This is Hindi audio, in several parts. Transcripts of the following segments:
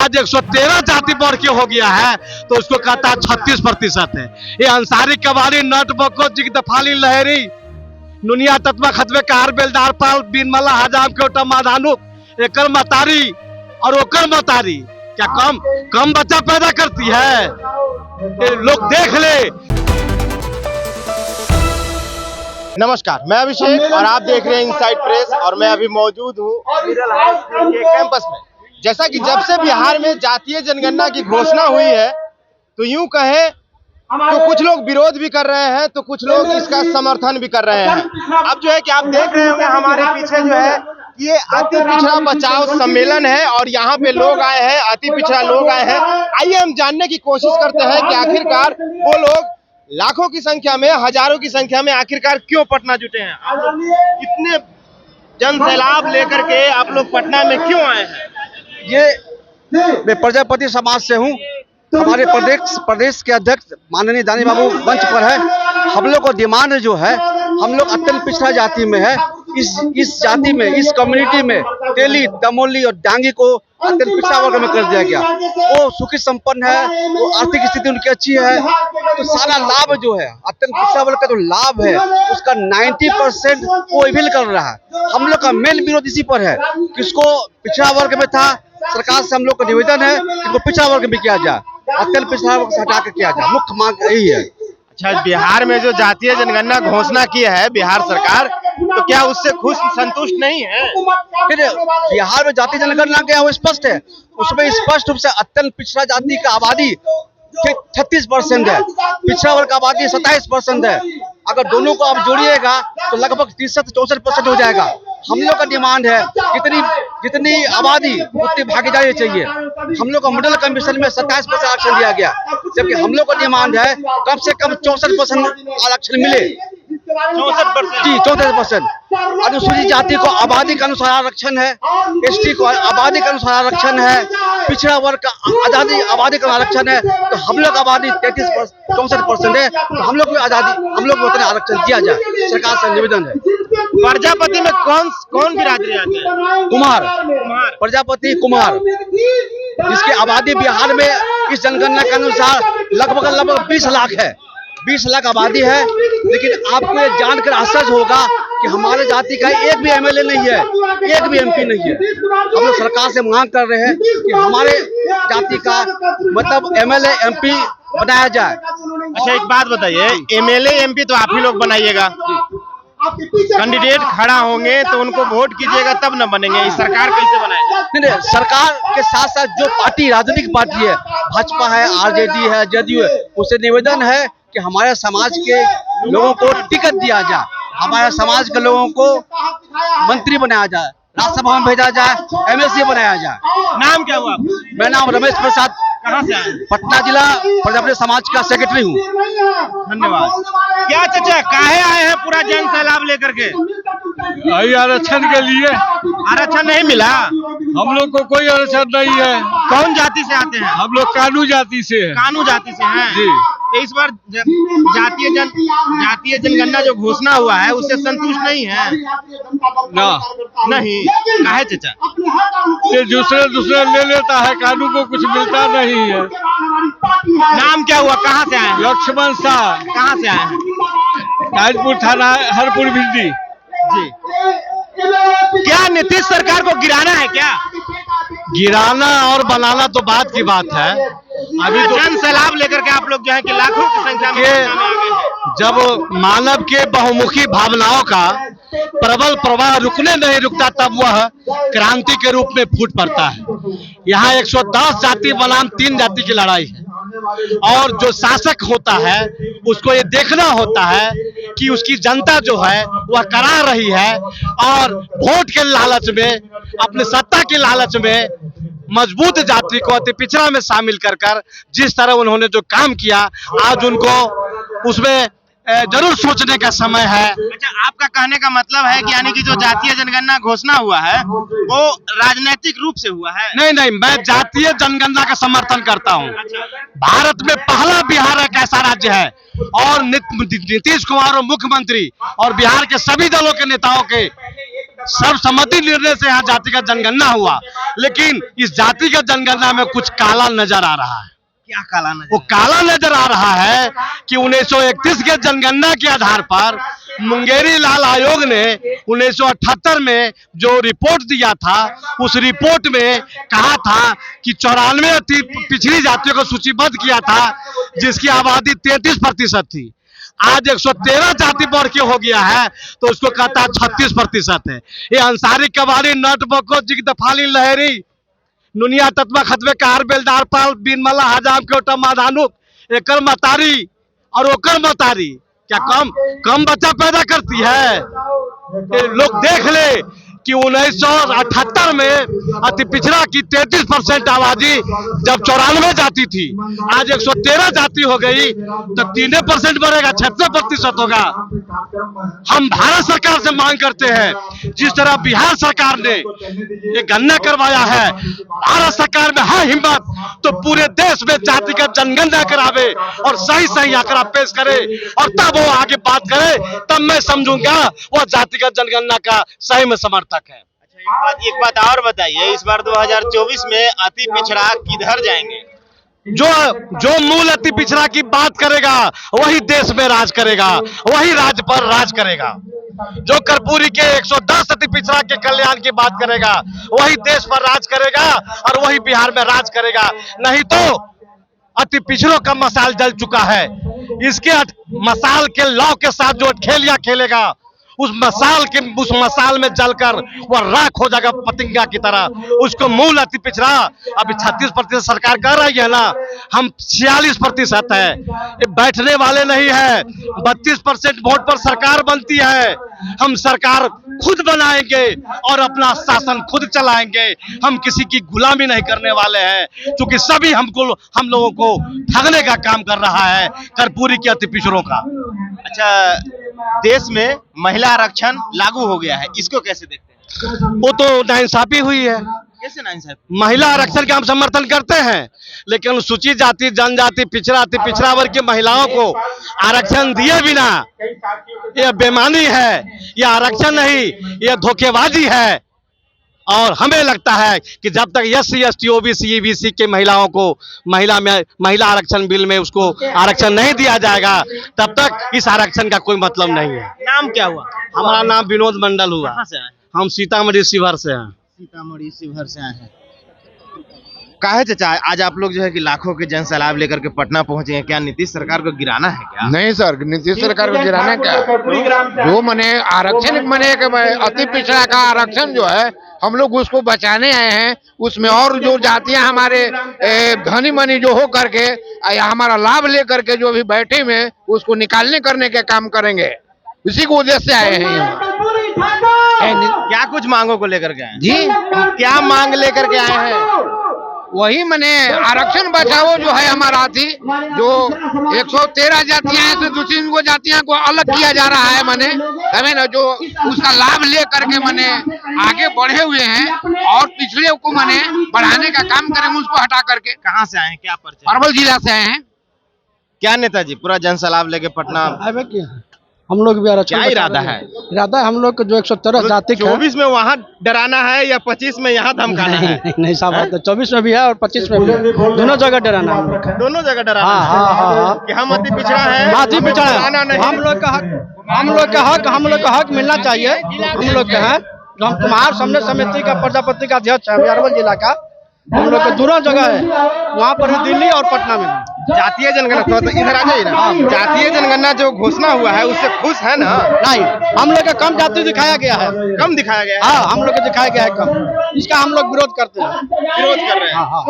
आज 113 जाति बढ़ के हो गया है तो उसको कहता है 36% है। ये अंसारी कबाड़ी नट बको जिग दफाली लहरी नुनिया तत्वा खतवे कार बेलदार पाल बिन मला हजाम के ओटा माधानु एकर मतारी और ओकर मतारी क्या कम बच्चा पैदा करती है? ये लोग देख ले। नमस्कार, मैं अभिषेक और आप देख रहे हैं इनसाइड प्रेस और मैं अभी मौजूद हूँ मिडिल हाई स्कूल के कैंपस में। जैसा कि जब से बिहार में जातीय जनगणना की घोषणा हुई है तो यूं कहें तो कुछ लोग विरोध भी कर रहे हैं तो कुछ लोग इसका समर्थन भी कर रहे हैं। अब जो है कि आप देख रहे होंगे हमारे पीछे जो है ये अति पिछड़ा बचाओ सम्मेलन है और यहाँ पे लोग आए हैं, अति पिछड़ा लोग आए हैं। आइए हम जानने की कोशिश करते हैं कि आखिरकार वो लोग लाखों की संख्या में, हजारों की संख्या में आखिरकार क्यों पटना जुटे हैं। इतने जन सैलाब लेकर के आप लोग पटना में क्यों आए हैं? मैं प्रजापति समाज से हूँ। हमारे प्रदेश के अध्यक्ष माननीय दानी बाबू मंच पर है। हम लोग को डिमांड जो है, हम लोग अत्यंत पिछड़ा जाति में है। इस जाति में, इस कम्युनिटी में तेली, दमोली और डांगी को अत्यंत पिछड़ा वर्ग में कर दिया गया। वो सुखी संपन्न है, वो आर्थिक स्थिति उनकी अच्छी है, तो सारा लाभ जो है अत्यंत पिछड़ा वर्ग का जो लाभ है उसका 90% वो इविल कर रहा है। हम लोग का मेन विरोध इसी पर है कि उसको पिछड़ा वर्ग में था। सरकार से हम लोग का निवेदन है कि इनको पिछड़ा वर्ग में किया जाए, अत्यंत पिछड़ा वर्ग से हटा कर किया जाए। मुख्य मांग यही है। अच्छा, बिहार में जो जातीय जनगणना घोषणा की है बिहार सरकार, तो क्या उससे खुश संतुष्ट नहीं है? फिर बिहार में जातीय जनगणना क्या वो स्पष्ट है, उसमें स्पष्ट रूप से अत्यंत पिछड़ा जाति का आबादी 36% है, पिछड़ा वर्ग का आबादी 27% है। अगर दोनों को आप जोड़िएगा तो लगभग 63-64% हो जाएगा। हम लोग का डिमांड है जितनी आबादी उतनी भागीदारी चाहिए। हम लोग को मॉडल कमीशन में 27% आरक्षण दिया गया, जबकि हम लोग का डिमांड है कम से कम 64% आरक्षण मिले। 64%? जी, 64%। अनुसूचित जाति को आबादी के अनुसार आरक्षण है, एसटी को आबादी के अनुसार आरक्षण है, पिछड़ा वर्ग का आबादी का आरक्षण है। तो हम लोग आबादी 63-64% है, तो हम लोग को उतना आरक्षण दिया जाए। सरकार से निवेदन है। प्रजापति में कौन बिरादरी आते हैं? कुमार, प्रजापति कुमार, जिसकी आबादी बिहार में इस जनगणना के अनुसार लगभग 20 लाख है। 20 लाख आबादी है। लेकिन आपको ये जानकर आश्चर्य होगा कि हमारे जाति का एक भी एमएलए नहीं है, एक भी एमपी नहीं है। हम लोग सरकार से मांग कर रहे हैं कि हमारे जाति का मतलब एमएलए एमपी बनाया जाए। अच्छा, एक बात बताइए, एमएलए एमपी तो आप ही लोग बनाइएगा, कैंडिडेट खड़ा होंगे तो उनको वोट कीजिएगा तब न बनेंगे। इस सरकार कैसे बनाएगा? नहीं, सरकार के साथ साथ जो पार्टी, राजनीतिक पार्टी है, भाजपा है, आरजेडी है, जदयू है, उससे निवेदन है कि हमारे समाज के लोगों को टिकट दिया जाए, हमारे समाज के लोगों को मंत्री बनाया जाए, राज्यसभा में भेजा जाए, एमएलसी बनाया जाए। नाम क्या हुआ? मेरा नाम रमेश प्रसाद, कहाँ से आए? पटना जिला प्रजापति समाज का सेक्रेटरी हूँ। धन्यवाद। क्या चाचा, काहे आए हैं पूरा जन सैलाब लेकर के? आरक्षण के लिए। आरक्षण नहीं मिला? हम लोग को कोई आरक्षण नहीं है। कौन जाति से आते हैं? हम लोग कानू जाति से है। कानू जाति से हैं? जी। तो इस बार जातीय जनगणना जो घोषणा हुआ है उससे संतुष्ट नहीं है? ना, नहीं, काहे चाचा? ये दूसरे ले लेता है, कानू को कुछ मिलता नहीं है। नाम क्या हुआ? कहाँ से आए हैं? लक्ष्मण शाह, कहाँ से आए हैं? ताजपुर थाना, हरपुर भिंडी। जी। क्या नीतीश सरकार को गिराना है क्या? गिराना और बनाना तो बात की बात है। अभी तो जन सैलाब लेकर के आप लोग जो है कि लाखों की संख्या में जब मानव के बहुमुखी भावनाओं का प्रबल प्रवाह रुकने नहीं रुकता तब वह क्रांति के रूप में फूट पड़ता है। यहाँ 110 जाति बनाम 3 जाति की लड़ाई है और जो शासक होता है उसको ये देखना होता है कि उसकी जनता जो है वह करा रही है और वोट के लालच में, अपने सत्ता के लालच में मजबूत जाति को अति पिछड़ा में शामिल कर जिस तरह उन्होंने जो काम किया, आज उनको उसमें जरूर सोचने का समय है। अच्छा, आपका कहने का मतलब है कि यानी कि जो जातीय जनगणना घोषणा हुआ है वो राजनीतिक रूप से हुआ है? नहीं, मैं जातीय जनगणना का समर्थन करता हूँ। भारत में पहला बिहार एक ऐसा राज्य है और नीतीश कुमार और मुख्यमंत्री और बिहार के सभी दलों के नेताओं के सर्वसम्मति निर्णय से यहाँ जातिगत जनगणना हुआ, लेकिन इस जातिगत जनगणना में कुछ काला नजर आ रहा है। क्या काला नजर? वो काला नजर आ रहा है कि 1931 के जनगणना के आधार पर मुंगेरी लाल आयोग ने 1978 में जो रिपोर्ट दिया था, उस रिपोर्ट में कहा था कि 94 अति पिछड़ी जातियों को सूचीबद्ध किया था, जिसकी आबादी 33% थी। आज 113 जाति बढ़ के हो गया है, तो उसको कहता है 36% है। ये अंसारी कबाड़ी नट बको जिगदफाली लहरी नुनिया तत्वा खतवे कार बेलदार पाल बिनमला हजाम के ओटा माधानुक एकर मतारी और ओकर मतारी क्या कम बच्चा पैदा करती है? ये लोग देख ले कि 1978 में अति पिछड़ा की 33% आबादी जब 94 जाति थी, आज 113 जाति हो गई, तो 3% बढ़ेगा, 36% होगा। हम भारत सरकार से मांग करते हैं, जिस तरह बिहार सरकार ने ये गणना करवाया है, भारत सरकार में है हिम्मत तो पूरे देश में जातिगत जनगणना करावे और सही आंकड़ा पेश करे, और तब वो आगे बात करे, तब मैं समझूंगा वो जातिगत जनगणना का सही में समर्थक है। अच्छा, एक बात और बताइए, इस बार 2024 में अति पिछड़ा किधर जाएंगे? जो मूल अति पिछड़ा की बात करेगा वही देश में राज करेगा, वही राज्य पर राज करेगा। जो कर्पूरी के 110 अति पिछड़ा के कल्याण की बात करेगा वही देश पर राज करेगा और वही बिहार में राज करेगा। नहीं तो अति पिछड़ों का मसाल जल चुका है, इसके मसाल के लौ के साथ जो खेलिया खेलेगा, उस मसाल में जलकर वह राख हो जाएगा पतंगा की तरह। उसको मूल अति पिछड़ा अभी 36% सरकार कर रही है ना, हम 46% है, ये बैठने वाले नहीं है। 32% वोट पर सरकार बनती है। हम सरकार खुद बनाएंगे और अपना शासन खुद चलाएंगे। हम किसी की गुलामी नहीं करने वाले हैं, क्योंकि सभी हम लोगों को ठगने का काम कर रहा है कर्पूरी के अति पिछड़ों का। अच्छा, देश में महिला आरक्षण लागू हो गया है, इसको कैसे देखते हैं? वो तो नाइंसाफी हुई है। कैसे नाइंसाफी? महिला आरक्षण का हम समर्थन करते हैं, लेकिन अनुसूचित जाति, जनजाति, पिछड़ा वर्ग की महिलाओं को आरक्षण दिए बिना यह बेईमानी है, यह आरक्षण नहीं, यह धोखेबाजी है। और हमें लगता है कि जब तक SC, ST, OBC, EBC के महिलाओं को महिला आरक्षण बिल में उसको आरक्षण नहीं दिया जाएगा, तब तक इस आरक्षण का कोई मतलब नहीं है। नाम क्या हुआ? हमारा नाम विनोद मंडल हुआ। कहाँ से आए? हम सीतामढ़ी शिवहर से हैं। सीतामढ़ी शिवहर से आए हैं। काहे चाचा, आज आप लोग जो है कि लाखों के जन सैलाब लेकर के पटना पहुंचे हैं, क्या नीतीश सरकार को गिराना है क्या? नहीं सर, नीतीश सरकार को गिराना क्या? जो मने आरक्षण मने अति पिछड़ा का आरक्षण जो है, हम लोग उसको बचाने आए हैं। उसमें और जो जातियां हमारे धनी मनी जो हो करके हमारा लाभ लेकर के जो भी बैठे में उसको निकालने करने के काम करेंगे, इसी को उद्देश्य से आए हैं यहाँ। क्या कुछ मांगों को लेकर के आए जी, क्या मांग लेकर के आए हैं? वही मने आरक्षण बचाओ जो है हमारा थी, जो 113 जातियां हैं तो दूसरी को जातियां को अलग किया जा रहा है, मने हमें ना जो उसका लाभ ले करके मने आगे बढ़े हुए हैं और पिछड़े को मने बढ़ाने का काम करेंगे, उसको हटा करके। कहाँ से आए हैं, क्या परिचय? अरवल जिला से आए हैं। क्या नेताजी, पूरा जन सैलाब लेके पटना हम लोग भी आरक्षण क्या इरादा है? इरादा हम लोग को जो 113 जाति का 24 में वहाँ डराना है या 25 में यहाँ धमकाना है? नहीं साहब, 24 में भी है और 25 में भी है, दोनों जगह डराना है हम लोग का। दोनों जगह डराना है। हाँ। कि हम अति पिछड़ा है, अति पिछड़ा डराना है, नहीं। हम लोग का हक मिलना चाहिए। हम लोग का है, जो हम कुम्हार समन्वय समिति का प्रजापति का अध्यक्ष है अरवल जिला का, हम लोग का दोनों जगह है, वहाँ पर भी दिल्ली और पटना में। जातीय जनगणना, तो इधर आ जाइए ना। जातीय जनगणना जो घोषणा हुआ है उससे खुश है ना? नहीं, हम लोग का कम जाति दिखाया गया है। कम दिखाया गया है? हाँ, हम लोग को दिखाया गया है कम, इसका हम लोग विरोध करते हैं। विरोध कर रहे हैं? हाँ,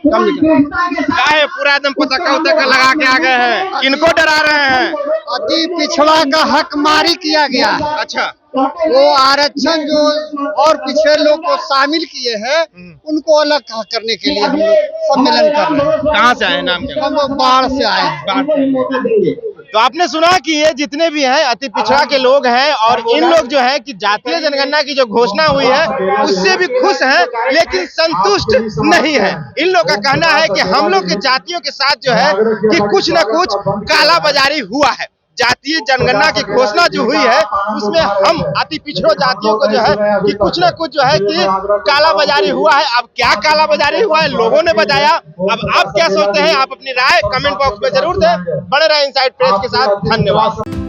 कम दिखाया। क्या है, पूरा एकदम पताका उताका लगा के आ गए हैं, किनको डरा रहे हैं? अति पिछड़ा का हक मारी किया गया। अच्छा, वो आरक्षण जो और पिछड़े लोग को शामिल किए हैं, उनको अलग करने के लिए हम लोग सम्मेलन कर रहे हैं। कहाँ से आए, नाम क्या? हम बाढ़ से आए हैं। तो आपने सुना कि ये जितने भी हैं अति पिछड़ा के लोग हैं, और इन लोग जो है कि जातीय जनगणना की जो घोषणा हुई है उससे भी खुश हैं, लेकिन संतुष्ट नहीं है। इन लोग का कहना है कि हम लोग के जातियों के साथ जो है कि कुछ न कुछ काला बाजारी हुआ है। जातीय जनगणना की घोषणा जो हुई है उसमें हम अति पिछड़ों जातियों को जो है कि कुछ ना कुछ जो है कि काला बाजारी हुआ है। अब क्या काला बाजारी हुआ है लोगों ने बताया। अब आप क्या सोचते हैं, आप अपनी राय कमेंट बॉक्स में जरूर दें। बड़े रहे इनसाइड प्रेस के साथ, धन्यवाद।